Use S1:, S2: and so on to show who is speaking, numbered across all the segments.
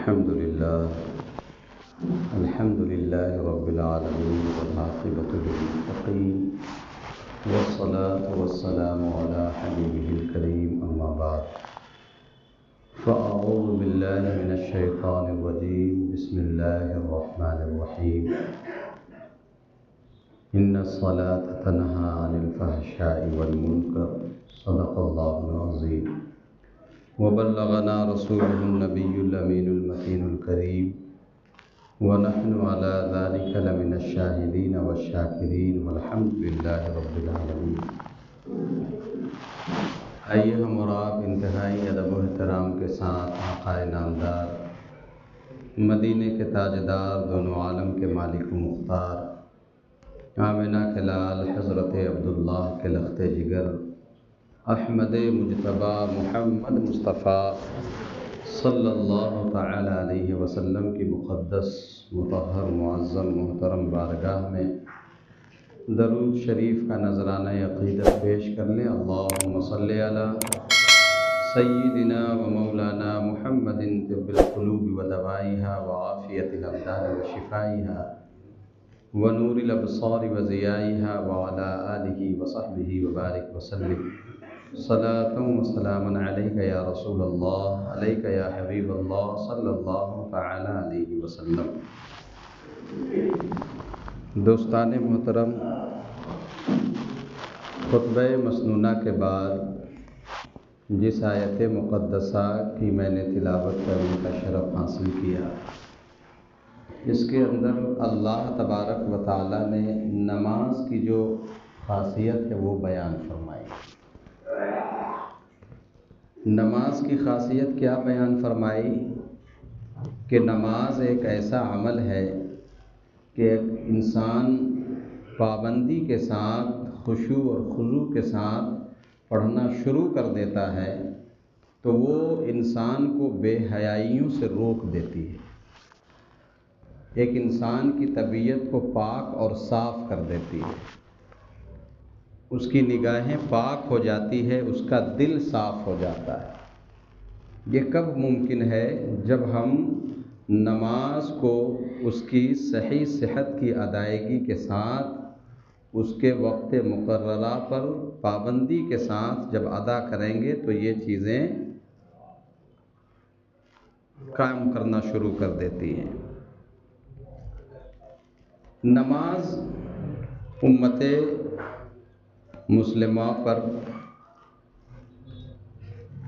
S1: الحمد لله رب العالمين والعاقبة للمتقين والصلاة والسلام على حبيبه الكريم أما بعد فأعوذ بالله من الشيطان الرجيم بسم الله الرحمن الرحيم إن الصلاة تنهى عن الفحشاء والمنكر صدق الله العظيم وبلغنا رسوله النبي الأمين المكين الكريم ونحن على ذلك لمن الشاهدين والشاكرين والحمد لله رب العالمين۔ آئیے ہم اور آپ انتہائی ادب و احترام کے ساتھ آقا نامدار، مدینے کے تاجدار، دونوں عالم کے مالک و مختار، آمنہ کے لال حضرت عبداللہ کے لخت جگر، احمد مجتبیٰ محمد مصطفیٰ صلی اللہ تعالی علیہ وسلم کی مقدس مطہر معظم محترم بارگاہ میں درود شریف کا نذرانہ عقیدت پیش کر لیں۔ اللہم صلی علی سیدنا و مولانا محمد طب القلوب و دوائیہا و عافیت الابدان و شفائیہا و نور الابصار و ضیائیہا و علی آلہ و صحبہ و بارک وسلم۔ صلاۃ و سلام علیک یا رسول اللہ، علیک یا حبیب اللہ صلی اللہ تعالی علیہ وسلم۔ دوستان محترم، خطبہ مسنونہ کے بعد جس آیت مقدسہ کی میں نے تلاوت کرنے کا شرف حاصل کیا، اس کے اندر اللہ تبارک و تعالی نے نماز کی جو خاصیت ہے وہ بیان فرمائی۔ نماز کی خاصیت کیا بیان فرمائی کہ نماز ایک ایسا عمل ہے کہ ایک انسان پابندی کے ساتھ، خشوع اور خضوع کے ساتھ پڑھنا شروع کر دیتا ہے تو وہ انسان کو بے حیائیوں سے روک دیتی ہے، ایک انسان کی طبیعت کو پاک اور صاف کر دیتی ہے، اس کی نگاہیں پاک ہو جاتی ہے، اس کا دل صاف ہو جاتا ہے۔ یہ کب ممکن ہے؟ جب ہم نماز کو اس کی صحیح صحت کی ادائیگی کے ساتھ، اس کے وقت مقررہ پر پابندی کے ساتھ جب ادا کریں گے تو یہ چیزیں کام کرنا شروع کر دیتی ہیں۔ نماز امت مسلمہ پر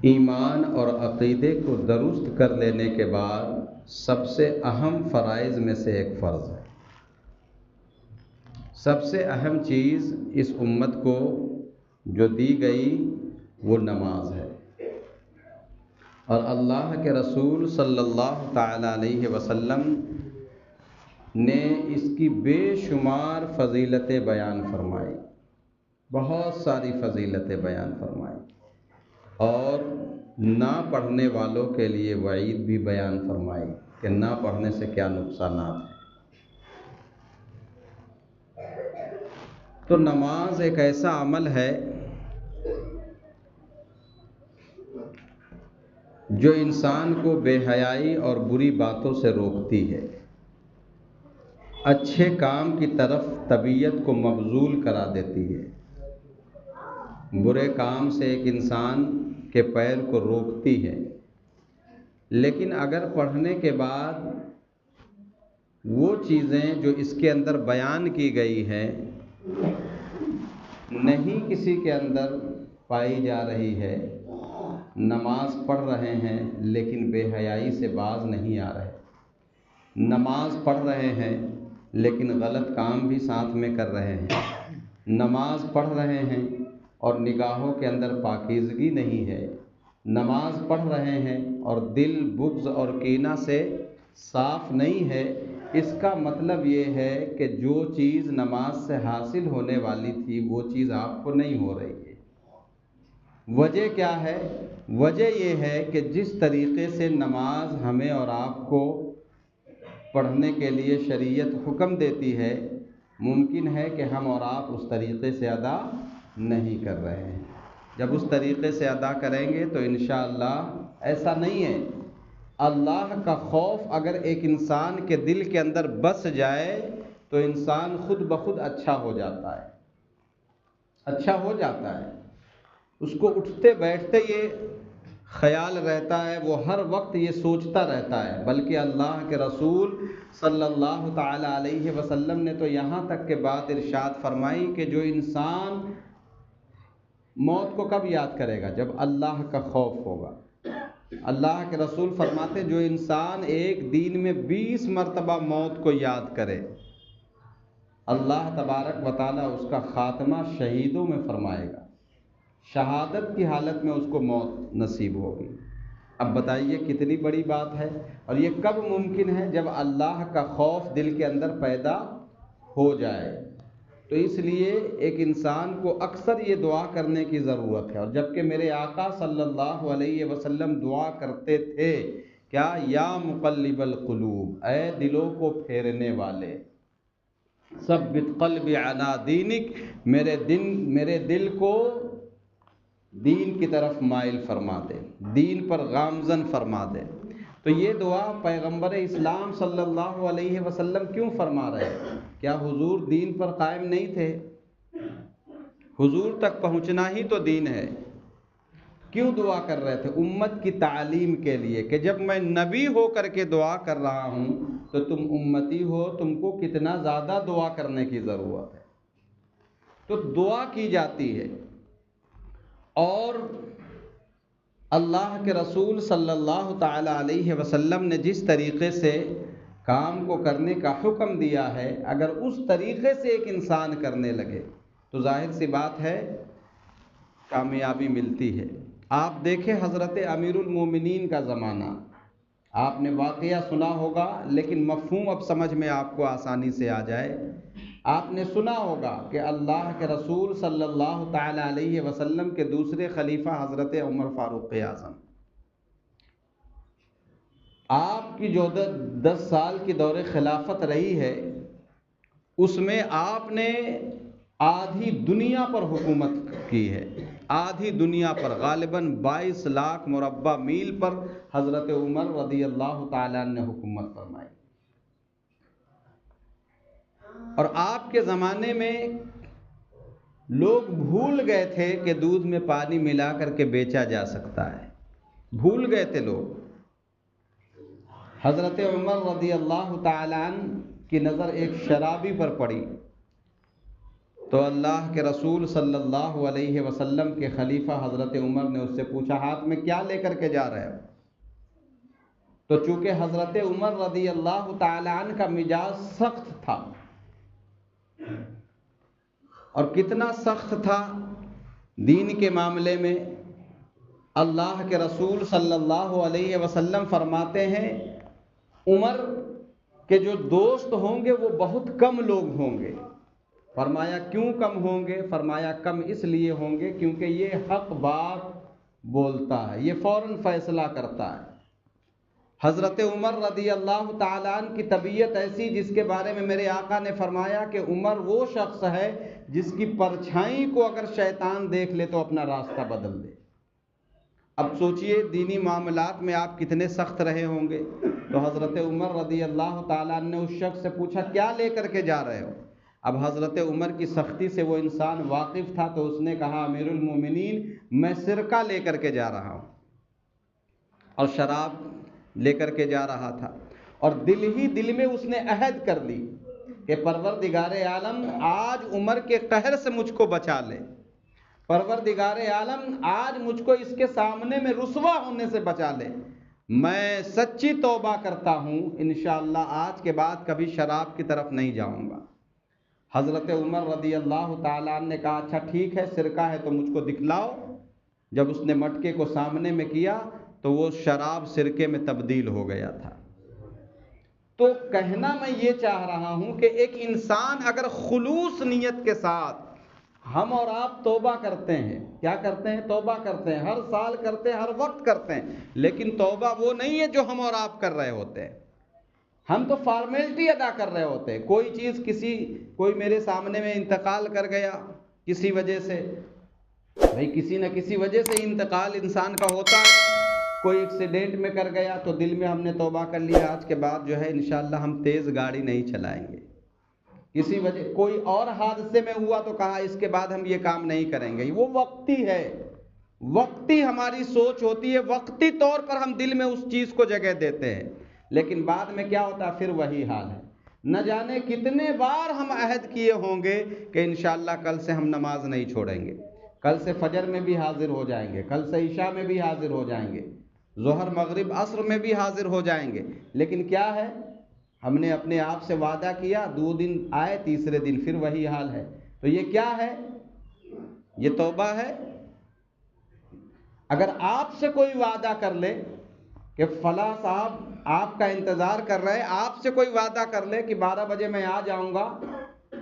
S1: ایمان اور عقیدے کو درست کر لینے کے بعد سب سے اہم فرائض میں سے ایک فرض ہے۔ سب سے اہم چیز اس امت کو جو دی گئی وہ نماز ہے، اور اللہ کے رسول صلی اللہ تعالی علیہ وسلم نے اس کی بے شمار فضیلتیں بیان فرمائی، بہت ساری فضیلتیں بیان فرمائی، اور نہ پڑھنے والوں کے لیے وعید بھی بیان فرمائی کہ نہ پڑھنے سے کیا نقصانات ہیں۔ تو نماز ایک ایسا عمل ہے جو انسان کو بے حیائی اور بری باتوں سے روکتی ہے، اچھے کام کی طرف طبیعت کو مبذول کرا دیتی ہے، برے کام سے ایک انسان کے پیر کو روکتی ہے۔ لیکن اگر پڑھنے کے بعد وہ چیزیں جو اس کے اندر بیان کی گئی ہیں نہیں کسی کے اندر پائی جا رہی ہے، نماز پڑھ رہے ہیں لیکن بے حیائی سے باز نہیں آ رہے، نماز پڑھ رہے ہیں لیکن غلط کام بھی ساتھ میں کر رہے ہیں، نماز پڑھ رہے ہیں اور نگاہوں کے اندر پاکیزگی نہیں ہے، نماز پڑھ رہے ہیں اور دل بغض اور کینہ سے صاف نہیں ہے، اس کا مطلب یہ ہے کہ جو چیز نماز سے حاصل ہونے والی تھی وہ چیز آپ کو نہیں ہو رہی ہے۔ وجہ کیا ہے؟ وجہ یہ ہے کہ جس طریقے سے نماز ہمیں اور آپ کو پڑھنے کے لیے شریعت حکم دیتی ہے، ممکن ہے کہ ہم اور آپ اس طریقے سے ادا نہیں کر رہے ہیں۔ جب اس طریقے سے ادا کریں گے تو انشاءاللہ ایسا نہیں ہے اللہ کا خوف اگر ایک انسان کے دل کے اندر بس جائے تو انسان خود بخود اچھا ہو جاتا ہے، اچھا ہو جاتا ہے۔ اس کو اٹھتے بیٹھتے یہ خیال رہتا ہے، وہ ہر وقت یہ سوچتا رہتا ہے۔ بلکہ اللہ کے رسول صلی اللہ تعالی علیہ وسلم نے تو یہاں تک کہ بات ارشاد فرمائی کہ جو انسان موت کو کب یاد کرے گا؟ جب اللہ کا خوف ہوگا۔ اللہ کے رسول فرماتے جو انسان ایک دن میں 20 مرتبہ موت کو یاد کرے، اللہ تبارک و تعالیٰ اس کا خاتمہ شہیدوں میں فرمائے گا، شہادت کی حالت میں اس کو موت نصیب ہوگی۔ اب بتائیے کتنی بڑی بات ہے، اور یہ کب ممکن ہے؟ جب اللہ کا خوف دل کے اندر پیدا ہو جائے۔ تو اس لیے ایک انسان کو اکثر یہ دعا کرنے کی ضرورت ہے، اور جبکہ میرے آقا صلی اللہ علیہ وسلم دعا کرتے تھے کیا؟ یا مقلب القلوب، اے دلوں کو پھیرنے والے، ثبت قلبی علی دینک، میرے دل کو دین کی طرف مائل فرما دے، دین پر گامزن فرما دے۔ تو یہ دعا پیغمبر اسلام صلی اللہ علیہ وسلم کیوں فرما رہے ہیں؟ کیا حضور دین پر قائم نہیں تھے؟ حضور تک پہنچنا ہی تو دین ہے۔ کیوں دعا کر رہے تھے؟ امت کی تعلیم کے لیے کہ جب میں نبی ہو کر کے دعا کر رہا ہوں تو تم امتی ہو، تم کو کتنا زیادہ دعا کرنے کی ضرورت ہے۔ تو دعا کی جاتی ہے، اور اللہ کے رسول صلی اللہ تعالی علیہ وسلم نے جس طریقے سے کام کو کرنے کا حکم دیا ہے، اگر اس طریقے سے ایک انسان کرنے لگے تو ظاہر سی بات ہے کامیابی ملتی ہے۔ آپ دیکھیں حضرت امیر المومنین کا زمانہ، آپ نے واقعہ سنا ہوگا لیکن مفہوم اب سمجھ میں آپ کو آسانی سے آ جائے۔ آپ نے سنا ہوگا کہ اللہ کے رسول صلی اللہ تعالی علیہ وسلم کے دوسرے خلیفہ حضرت عمر فاروق اعظم، آپ کی جو 10 سال کی دور خلافت رہی ہے، اس میں آپ نے آدھی دنیا پر حکومت کی ہے، آدھی دنیا پر، غالباً 22 لاکھ مربع میل پر حضرت عمر رضی اللہ تعالیٰ عنہ نے حکومت فرمائی۔ اور آپ کے زمانے میں لوگ بھول گئے تھے کہ دودھ میں پانی ملا کر کے بیچا جا سکتا ہے، بھول گئے تھے لوگ۔ حضرت عمر رضی اللہ تعالیٰ عنہ کی نظر ایک شرابی پر پڑی تو اللہ کے رسول صلی اللہ علیہ وسلم کے خلیفہ حضرت عمر نے اس سے پوچھا ہاتھ میں کیا لے کر کے جا رہے ہو؟ تو چونکہ حضرت عمر رضی اللہ تعالیٰ عنہ کا مزاج سخت تھا، اور کتنا سخت تھا دین کے معاملے میں، اللہ کے رسول صلی اللہ علیہ وسلم فرماتے ہیں عمر کے جو دوست ہوں گے وہ بہت کم لوگ ہوں گے۔ فرمایا کیوں کم ہوں گے؟ فرمایا کم اس لیے ہوں گے کیونکہ یہ حق بات بولتا ہے، یہ فوراً فیصلہ کرتا ہے۔ حضرت عمر رضی اللہ تعالیٰ عنہ کی طبیعت ایسی جس کے بارے میں میرے آقا نے فرمایا کہ عمر وہ شخص ہے جس کی پرچھائی کو اگر شیطان دیکھ لے تو اپنا راستہ بدل دے۔ اب سوچئے دینی معاملات میں آپ کتنے سخت رہے ہوں گے۔ تو حضرت عمر رضی اللہ تعالیٰ عنہ نے اس شخص سے پوچھا کیا لے کر کے جا رہے ہو؟ اب حضرت عمر کی سختی سے وہ انسان واقف تھا تو اس نے کہا امیر المومنین میں سرکہ لے کر کے جا رہا ہوں، اور شراب لے کر کے جا رہا تھا، اور دل ہی دل میں اس نے عہد کر لی کہ پروردگار عالم آج عمر کے قہر سے مجھ کو بچا لے، پروردگار عالم آج مجھ کو اس کے سامنے میں رسوا ہونے سے بچا لے، میں سچی توبہ کرتا ہوں، انشاءاللہ آج کے بعد کبھی شراب کی طرف نہیں جاؤں گا۔ حضرت عمر رضی اللہ تعالیٰ عنہ نے کہا اچھا ٹھیک ہے، سرکہ ہے تو مجھ کو دکھلاؤ۔ جب اس نے مٹکے کو سامنے میں کیا تو وہ شراب سرکے میں تبدیل ہو گیا تھا۔ تو کہنا میں یہ چاہ رہا ہوں کہ ایک انسان اگر خلوص نیت کے ساتھ، ہم اور آپ توبہ کرتے ہیں، کیا کرتے ہیں؟ توبہ کرتے ہیں، ہر سال کرتے ہیں، ہر وقت کرتے ہیں، لیکن توبہ وہ نہیں ہے جو ہم اور آپ کر رہے ہوتے ہیں۔ ہم تو فارمیلٹی ادا کر رہے ہوتے ہیں، کوئی چیز کوئی میرے سامنے میں انتقال کر گیا کسی وجہ سے، بھائی کسی نہ کسی وجہ سے انتقال انسان کا ہوتا ہے، کوئی ایکسیڈنٹ میں کر گیا تو دل میں ہم نے توبہ کر لیا آج کے بعد جو ہے انشاءاللہ ہم تیز گاڑی نہیں چلائیں گے. کسی وجہ کوئی اور حادثے میں ہوا تو کہا اس کے بعد ہم یہ کام نہیں کریں گے. وہ وقتی ہے، وقتی ہماری سوچ ہوتی ہے، وقتی طور پر ہم دل میں اس چیز کو جگہ دیتے ہیں، لیکن بعد میں کیا ہوتا ہے؟ پھر وہی حال ہے. نہ جانے کتنے بار ہم عہد کیے ہوں گے کہ انشاءاللہ کل سے ہم نماز نہیں چھوڑیں گے، کل سے فجر میں بھی حاضر ہو جائیں گے، کل سے عشاء میں بھی حاضر ہو جائیں گے، ظہر مغرب عصر میں بھی حاضر ہو جائیں گے. لیکن کیا ہے؟ ہم نے اپنے آپ سے وعدہ کیا، 2 دن آئے، تیسرے دن پھر وہی حال ہے. تو یہ کیا ہے؟ یہ توبہ ہے. اگر آپ سے کوئی وعدہ کر لے کہ فلاں صاحب آپ کا انتظار کر رہے، آپ سے کوئی وعدہ کر لے کہ 12 بجے میں آ جاؤں گا،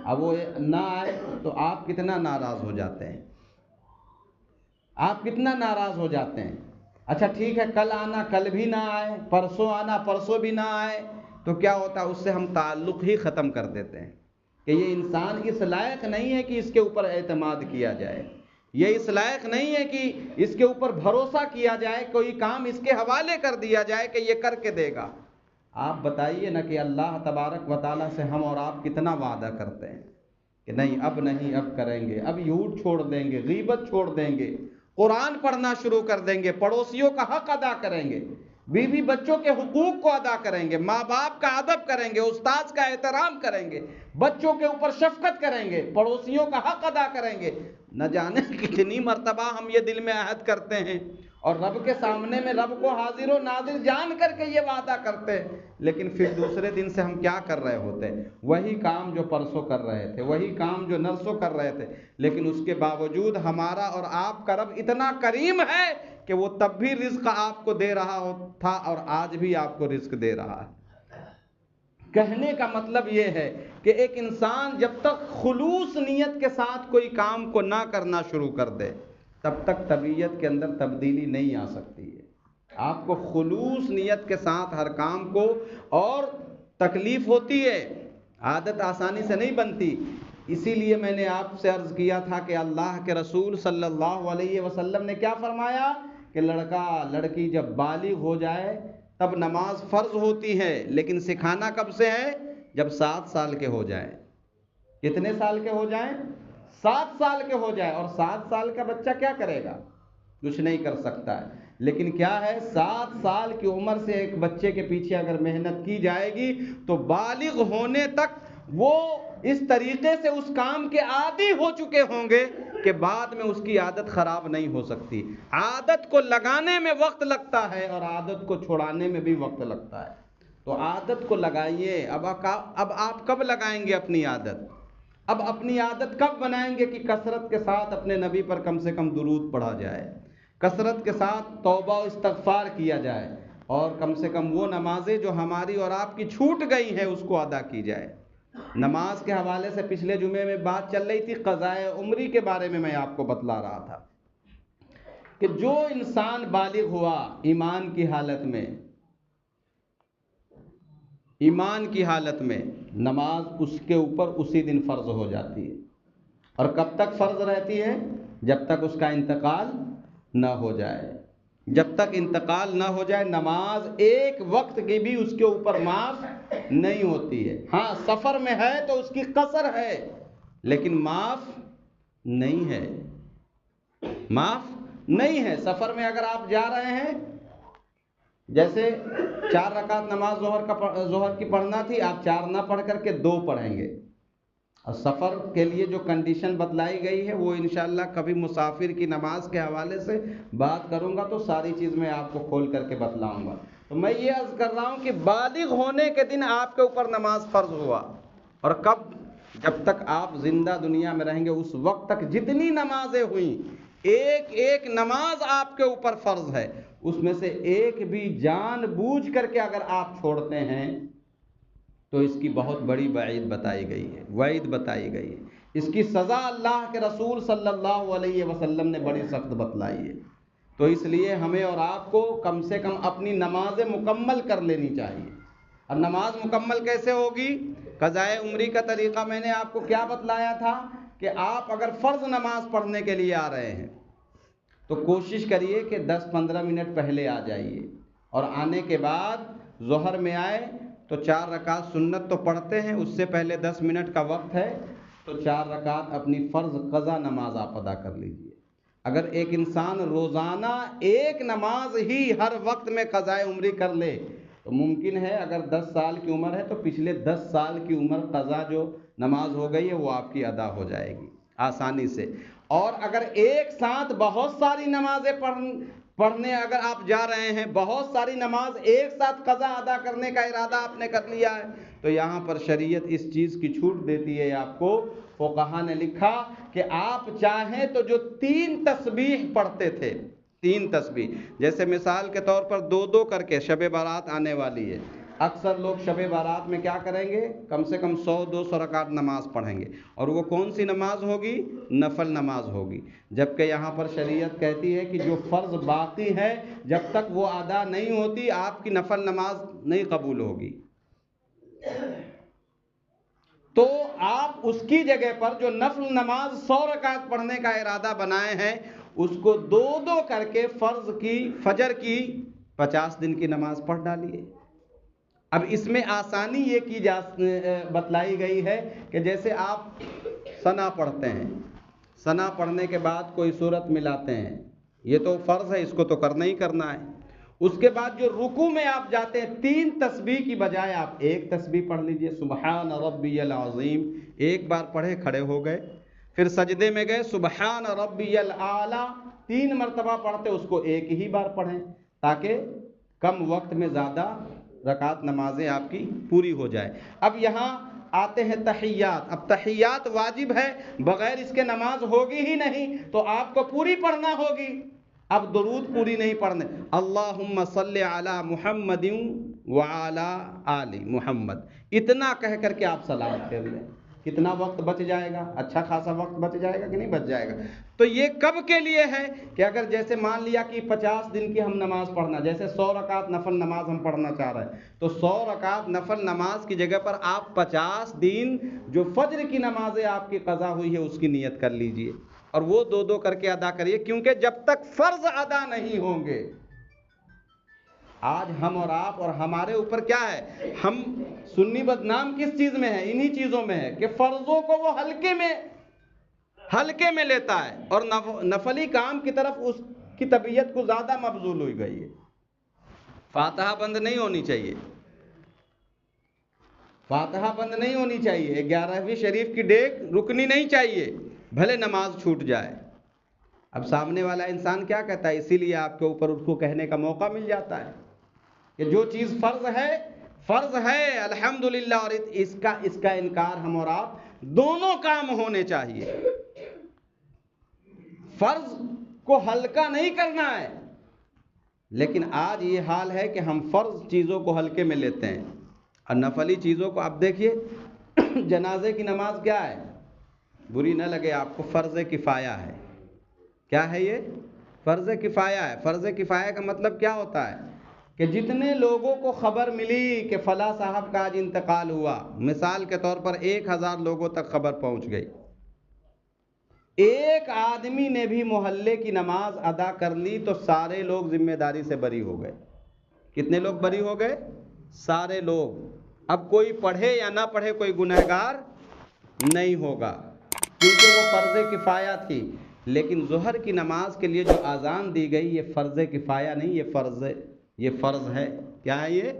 S1: اب وہ نہ آئے تو آپ کتنا ناراض ہو جاتے ہیں؟ آپ کتنا ناراض ہو جاتے ہیں؟ اچھا ٹھیک ہے، کل آنا، کل بھی نہ آئے، پرسوں آنا، پرسوں بھی نہ آئے، تو کیا ہوتا ہے؟ اس سے ہم تعلق ہی ختم کر دیتے ہیں کہ یہ انسان اس لائق نہیں ہے کہ اس کے اوپر اعتماد کیا جائے، یہ اس لائق نہیں ہے کہ اس کے اوپر بھروسہ کیا جائے، کوئی کام اس کے حوالے کر دیا جائے کہ یہ کر کے دے گا. آپ بتائیے نا کہ اللہ تبارک و تعالیٰ سے ہم اور آپ کتنا وعدہ کرتے ہیں کہ نہیں اب نہیں، اب کریں گے، اب جھوٹ چھوڑ دیں گے، غیبت چھوڑ دیں گے، قرآن پڑھنا شروع کر دیں گے، پڑوسیوں کا حق ادا کریں گے، بیوی بچوں کے حقوق کو ادا کریں گے، ماں باپ کا ادب کریں گے، استاذ کا احترام کریں گے، بچوں کے اوپر شفقت کریں گے، پڑوسیوں کا حق ادا کریں گے. نہ جانے کتنی مرتبہ ہم یہ دل میں عہد کرتے ہیں اور رب کے سامنے میں رب کو حاضر و ناظر جان کر کے یہ وعدہ کرتے ہیں، لیکن پھر دوسرے دن سے ہم کیا کر رہے ہوتے ہیں؟ وہی کام جو پرسوں کر رہے تھے، وہی کام جو نرسوں کر رہے تھے. لیکن اس کے باوجود ہمارا اور آپ کا رب اتنا کریم ہے کہ وہ تب بھی رزق آپ کو دے رہا تھا اور آج بھی آپ کو رزق دے رہا ہے. کہنے کا مطلب یہ ہے کہ ایک انسان جب تک خلوص نیت کے ساتھ کوئی کام کو نہ کرنا شروع کر دے تب تک طبیعت کے اندر تبدیلی نہیں آ سکتی ہے. آپ کو خلوص نیت کے ساتھ ہر کام کو، اور تکلیف ہوتی ہے، عادت آسانی سے نہیں بنتی. اسی لیے میں نے آپ سے عرض کیا تھا کہ اللہ کے رسول صلی اللہ علیہ وسلم نے کیا فرمایا کہ لڑکا لڑکی جب بالغ ہو جائے تب نماز فرض ہوتی ہے، لیکن سکھانا کب سے ہے؟ جب 7 سال کے ہو جائیں. کتنے سال کے ہو جائیں؟ 7 سال کے ہو جائے. اور 7 سال کا بچہ کیا کرے گا؟ کچھ نہیں کر سکتا ہے. لیکن کیا ہے؟ 7 سال کی عمر سے ایک بچے کے پیچھے اگر محنت کی جائے گی تو بالغ ہونے تک وہ اس طریقے سے اس کام کے عادی ہو چکے ہوں گے کہ بعد میں اس کی عادت خراب نہیں ہو سکتی. عادت کو لگانے میں وقت لگتا ہے اور عادت کو چھوڑانے میں بھی وقت لگتا ہے. تو عادت کو لگائیے. اب آپ کب لگائیں گے اپنی عادت؟ اب اپنی عادت کب بنائیں گے کہ کثرت کے ساتھ اپنے نبی پر کم سے کم درود پڑھا جائے، کثرت کے ساتھ توبہ و استغفار کیا جائے، اور کم سے کم وہ نمازیں جو ہماری اور آپ کی چھوٹ گئی ہیں اس کو ادا کی جائے. نماز کے حوالے سے پچھلے جمعے میں بات چل رہی تھی، قضائے عمری کے بارے میں آپ کو بتلا رہا تھا کہ جو انسان بالغ ہوا ایمان کی حالت میں نماز اس کے اوپر اسی دن فرض ہو جاتی ہے. اور کب تک فرض رہتی ہے؟ جب تک اس کا انتقال نہ ہو جائے. جب تک انتقال نہ ہو جائے نماز ایک وقت کی بھی اس کے اوپر معاف نہیں ہوتی ہے. ہاں سفر میں ہے تو اس کی قصر ہے، لیکن معاف نہیں ہے. معاف نہیں ہے. سفر میں اگر آپ جا رہے ہیں، جیسے 4 رکعت نماز ظہر کی پڑھنا تھی، آپ 4 نہ پڑھ کر کے 2 پڑھیں گے. اور سفر کے لیے جو کنڈیشن بتلائی گئی ہے وہ انشاءاللہ کبھی مسافر کی نماز کے حوالے سے بات کروں گا تو ساری چیز میں آپ کو کھول کر کے بتلاؤں گا. تو میں یہ عرض کر رہا ہوں کہ بالغ ہونے کے دن آپ کے اوپر نماز فرض ہوا. اور کب؟ جب تک آپ زندہ دنیا میں رہیں گے اس وقت تک جتنی نمازیں ہوئیں، ایک ایک نماز آپ کے اوپر فرض ہے. اس میں سے ایک بھی جان بوجھ کر کے اگر آپ چھوڑتے ہیں تو اس کی بہت بڑی وعید بتائی گئی ہے. اس کی سزا اللہ کے رسول صلی اللہ علیہ وسلم نے بڑی سخت بتلائی ہے. تو اس لیے ہمیں اور آپ کو کم سے کم اپنی نمازیں مکمل کر لینی چاہیے. اور نماز مکمل کیسے ہوگی؟ قضائے عمری کا طریقہ میں نے آپ کو کیا بتلایا تھا کہ آپ اگر فرض نماز پڑھنے کے لیے آ رہے ہیں تو کوشش کریے کہ 10-15 منٹ پہلے آ جائیے، اور آنے کے بعد ظہر میں آئے تو 4 رکعت سنت تو پڑھتے ہیں، اس سے پہلے 10 منٹ کا وقت ہے تو 4 رکعت اپنی فرض قضا نماز آپ ادا کر لیجئے۔ اگر ایک انسان روزانہ ایک نماز ہی ہر وقت میں قضاء عمری کر لے تو ممکن ہے، اگر 10 سال کی عمر ہے تو پچھلے 10 سال کی عمر قضا جو نماز ہو گئی ہے وہ آپ کی ادا ہو جائے گی آسانی سے۔ اور اگر ایک ساتھ بہت ساری نمازیں پڑھنے اگر آپ جا رہے ہیں، بہت ساری نماز ایک ساتھ قضا ادا کرنے کا ارادہ آپ نے کر لیا ہے، تو یہاں پر شریعت اس چیز کی چھوٹ دیتی ہے آپ کو۔ فقہا نے لکھا کہ آپ چاہیں تو جو 3 تسبیح پڑھتے تھے، 3 تسبیح، جیسے مثال کے طور پر 2 کر کے شب بارات آنے والی ہے، اکثر لوگ شب بارات میں کیا کریں گے، کم سے کم 100-200 رکعت نماز پڑھیں گے، اور وہ کون سی نماز ہوگی؟ نفل نماز ہوگی۔ جبکہ یہاں پر شریعت کہتی ہے کہ جو فرض باقی ہے جب تک وہ ادا نہیں ہوتی آپ کی نفل نماز نہیں قبول ہوگی۔ تو آپ اس کی جگہ پر جو نفل نماز 100 رکعت پڑھنے کا ارادہ بنائے ہیں، اس کو 2 کر کے فرض کی، فجر کی 50 دن کی نماز پڑھ ڈالیے۔ اب اس میں آسانی یہ بتلائی گئی ہے کہ جیسے آپ ثنا پڑھتے ہیں، ثنا پڑھنے کے بعد کوئی سورت ملاتے ہیں، یہ تو فرض ہے، اس کو تو کرنا ہی کرنا ہے۔ اس کے بعد جو رکوع میں آپ جاتے ہیں، 3 تسبیح کی بجائے آپ 1 تسبیح پڑھ لیجئے، سبحان ربی العظیم، ایک بار پڑھے کھڑے ہو گئے، پھر سجدے میں گئے، سبحان ربی الاعلی 3 مرتبہ پڑھتے، اس کو ایک ہی بار پڑھیں تاکہ کم وقت میں زیادہ رکعت نمازیں آپ کی پوری ہو جائے۔ اب یہاں آتے ہیں تحیات۔ اب تحیات واجب ہے، بغیر اس کے نماز ہوگی ہی نہیں، تو آپ کو پوری پڑھنا ہوگی۔ اب درود پوری نہیں پڑھنے، اللہم صلی علی محمد وعلی آل محمد، اتنا کہہ کر کے آپ سلام پھیر لیں۔ کتنا وقت بچ جائے گا؟ اچھا خاصا وقت بچ جائے گا کہ نہیں بچ جائے گا؟ تو یہ کب کے لیے ہے کہ اگر جیسے مان لیا کہ 50 دن کی ہم نماز پڑھنا، جیسے 100 رکعت نفل نماز ہم پڑھنا چاہ رہے ہیں، تو 100 رکعت نفل نماز کی جگہ پر آپ 50 دن جو فجر کی نمازیں آپ کی قضا ہوئی ہے اس کی نیت کر لیجئے، اور وہ 2 کر کے ادا کریے، کیونکہ جب تک فرض ادا نہیں ہوں گے، آج ہم اور آپ اور ہمارے اوپر کیا ہے، ہم سنی بدنام کس چیز میں ہے؟ انہی چیزوں میں ہے کہ فرضوں کو وہ ہلکے میں لیتا ہے، اور نفلی کام کی طرف اس کی طبیعت کو زیادہ مبذول ہوئی گئی ہے۔ فاتحہ بند نہیں ہونی چاہیے، فاتحہ بند نہیں ہونی چاہیے، 11ویں شریف کی ڈیگ رکنی نہیں چاہیے، بھلے نماز چھوٹ جائے۔ اب سامنے والا انسان کیا کہتا ہے، اسی لیے آپ کے اوپر اس کو کہنے کا موقع مل جاتا ہے کہ جو چیز فرض ہے الحمدللہ، اور اس کا انکار ہم اور آپ دونوں کام ہونے چاہیے۔ فرض کو ہلکا نہیں کرنا ہے، لیکن آج یہ حال ہے کہ ہم فرض چیزوں کو ہلکے میں لیتے ہیں اور نفلی چیزوں کو۔ اب دیکھیے جنازے کی نماز کیا ہے، بری نہ لگے آپ کو، فرض کفایہ ہے۔ کیا ہے یہ؟ فرض کفایہ ہے۔ فرض کفایہ کا مطلب کیا ہوتا ہے کہ جتنے لوگوں کو خبر ملی کہ فلاں صاحب کا آج انتقال ہوا، مثال کے طور پر 1000 لوگوں تک خبر پہنچ گئی، ایک آدمی نے بھی محلے کی نماز ادا کر لی تو سارے لوگ ذمہ داری سے بری ہو گئے۔ کتنے لوگ بری ہو گئے؟ سارے لوگ۔ اب کوئی پڑھے یا نہ پڑھے کوئی گنہگار نہیں ہوگا، کیونکہ وہ فرض کفایہ تھی۔ لیکن ظہر کی نماز کے لیے جو اذان دی گئی، یہ فرض کفایہ نہیں، یہ فرض ہے۔ کیا ہے؟ یہ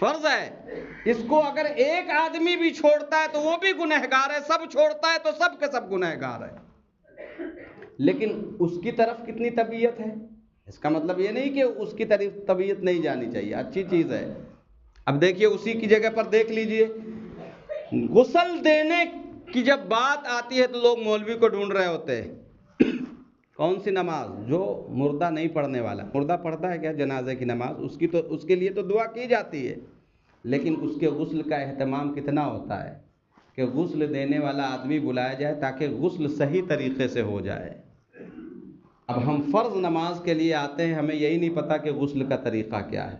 S1: فرض ہے۔ اس کو اگر ایک آدمی بھی چھوڑتا ہے تو وہ بھی گنہگار ہے، سب چھوڑتا ہے تو سب کے سب گنہگار ہے۔ لیکن اس کی طرف کتنی طبیعت ہے، اس کا مطلب یہ نہیں کہ اس کی طرف طبیعت نہیں جانی چاہیے، اچھی چیز ہے۔ اب دیکھیے اسی کی جگہ پر دیکھ لیجئے، غسل دینے کی جب بات آتی ہے تو لوگ مولوی کو ڈھونڈ رہے ہوتے ہیں۔ کون سی نماز؟ جو مردہ نہیں پڑھنے والا۔ مردہ پڑھتا ہے کیا جنازے کی نماز؟ اس کے لیے تو دعا کی جاتی ہے، لیکن اس کے غسل کا اہتمام کتنا ہوتا ہے کہ غسل دینے والا آدمی بلایا جائے تاکہ غسل صحیح طریقے سے ہو جائے۔ اب ہم فرض نماز کے لیے آتے ہیں، ہمیں یہی نہیں پتا کہ غسل کا طریقہ کیا ہے۔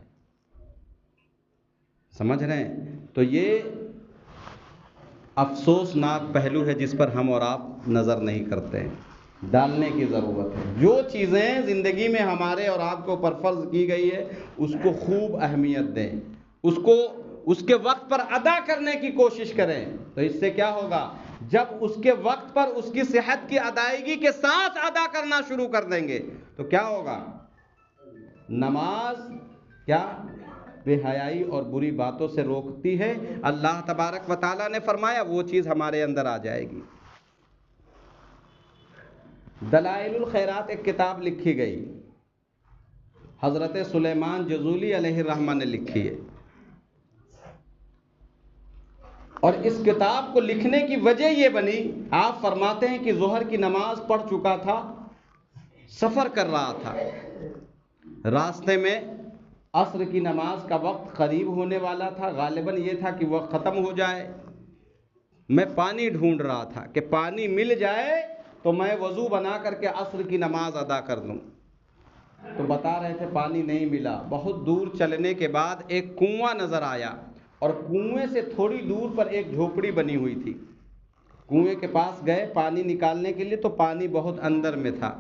S1: سمجھ رہے ہیں؟ تو یہ افسوسناک پہلو ہے جس پر ہم اور آپ نظر نہیں کرتے ہیں۔ ڈالنے کی ضرورت ہے۔ جو چیزیں زندگی میں ہمارے اور آپ کے اوپر فرض کی گئی ہے اس کو خوب اہمیت دیں، اس کو اس کے وقت پر ادا کرنے کی کوشش کریں۔ تو اس سے کیا ہوگا؟ جب اس کے وقت پر اس کی صحت کی ادائیگی کے ساتھ ادا کرنا شروع کر دیں گے تو کیا ہوگا؟ نماز کیا بے حیائی اور بری باتوں سے روکتی ہے۔ اللہ تبارک و تعالیٰ نے فرمایا وہ چیز ہمارے اندر آ جائے گی۔ دلائل الخیرات ایک کتاب لکھی گئی، حضرت سلیمان جزولی علیہ الرحمہ نے لکھی ہے، اور اس کتاب کو لکھنے کی وجہ یہ بنی، آپ فرماتے ہیں کہ ظہر کی نماز پڑھ چکا تھا، سفر کر رہا تھا، راستے میں عصر کی نماز کا وقت قریب ہونے والا تھا، غالباً یہ تھا کہ وقت ختم ہو جائے، میں پانی ڈھونڈ رہا تھا کہ پانی مل جائے تو میں وضو بنا کر کے عصر کی نماز ادا کر دوں۔ تو بتا رہے تھے پانی نہیں ملا۔ بہت دور چلنے کے بعد ایک کنواں نظر آیا، اور کنویں سے تھوڑی دور پر ایک جھوپڑی بنی ہوئی تھی۔ کنویں کے پاس گئے پانی نکالنے کے لیے تو پانی بہت اندر میں تھا،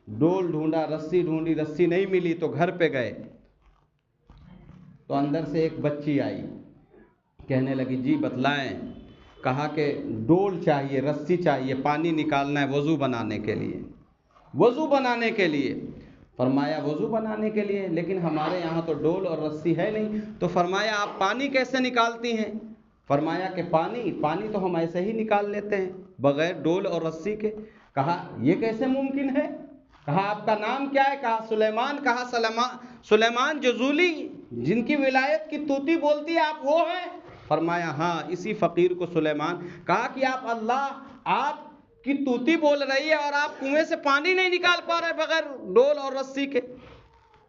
S1: ڈول ڈھونڈا، رسی ڈھونڈی، رسی نہیں ملی تو گھر پہ گئے تو اندر سے ایک بچی آئی، کہنے لگی جی بتلائیں۔ کہا کہ ڈول چاہیے، رسی چاہیے، پانی نکالنا ہے وضو بنانے کے لیے، وضو بنانے کے لیے۔ فرمایا وضو بنانے کے لیے، لیکن ہمارے یہاں تو ڈول اور رسی ہے نہیں۔ تو فرمایا آپ پانی کیسے نکالتی ہیں؟ فرمایا کہ پانی تو ہم ایسے ہی نکال لیتے ہیں بغیر ڈول اور رسی کے۔ کہا یہ کیسے ممکن ہے؟ کہا آپ کا نام کیا ہے؟ کہا سلیمان۔ کہا سلیمان جزولی، جن کی ولایت کی طوطی بولتی ہے آپ وہ ہیں؟ فرمایا ہاں اسی فقیر کو سلیمان۔ کہا کہ آپ کی طوطی بول رہی ہے اور آپ کنویں سے پانی نہیں نکال پا رہے بغیر ڈول اور رسی کے؟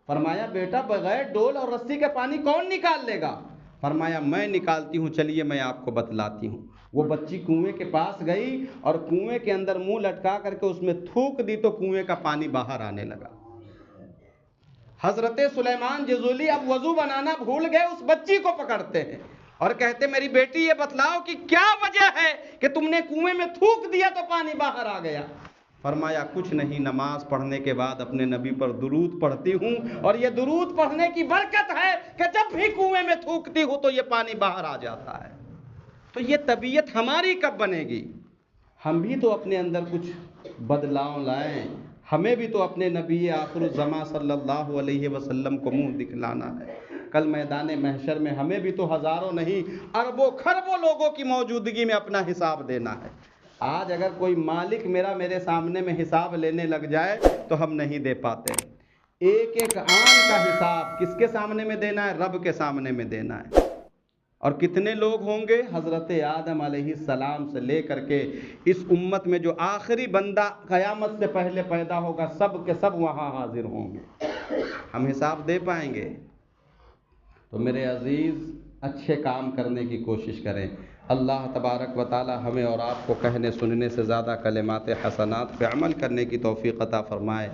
S1: فرمایا بیٹا بغیر ڈول اور رسی کے پانی کون نکال لے گا؟ فرمایا میں نکالتی ہوں، چلیے میں آپ کو بتلاتی ہوں۔ وہ بچی کنویں کے پاس گئی اور کنویں کے اندر منہ لٹکا کر کے اس میں تھوک دی تو کنویں کا پانی باہر آنے لگا۔ حضرت سلیمان جزولی اب وضو بنانا بھول گئے، اس بچی کو پکڑتے ہیں اور کہتے میری بیٹی یہ بتلاؤ کہ کیا وجہ ہے کہ تم نے کنویں میں تھوک دیا تو پانی باہر آ گیا؟ فرمایا کچھ نہیں، نماز پڑھنے کے بعد اپنے نبی پر درود پڑھتی ہوں، اور یہ درود پڑھنے کی برکت ہے کہ جب بھی کنویں میں تھوکتی ہوں تو یہ پانی باہر آ جاتا ہے۔ تو یہ طبیعت ہماری کب بنے گی؟ ہم بھی تو اپنے اندر کچھ بدلاؤ لائیں، ہمیں بھی تو اپنے نبی آخر الزماں صلی اللہ علیہ وسلم کو منہ دکھلانا ہے۔ کل میدان محشر میں ہمیں بھی تو ہزاروں نہیں اربوں کھربوں لوگوں کی موجودگی میں اپنا حساب دینا ہے۔ آج اگر کوئی مالک میرے سامنے میں حساب لینے لگ جائے تو ہم نہیں دے پاتے۔ ایک ایک آن کا حساب کس کے سامنے میں دینا ہے؟ رب کے سامنے میں دینا ہے۔ اور کتنے لوگ ہوں گے؟ حضرت آدم علیہ السلام سے لے کر کے اس امت میں جو آخری بندہ قیامت سے پہلے پیدا ہوگا سب کے سب وہاں حاضر ہوں گے۔ ہم حساب دے پائیں گے؟ تو میرے عزیز اچھے کام کرنے کی کوشش کریں۔ اللہ تبارک و تعالی ہمیں اور آپ کو کہنے سننے سے زیادہ کلمات حسنات پہ عمل کرنے کی توفیق عطا فرمائے۔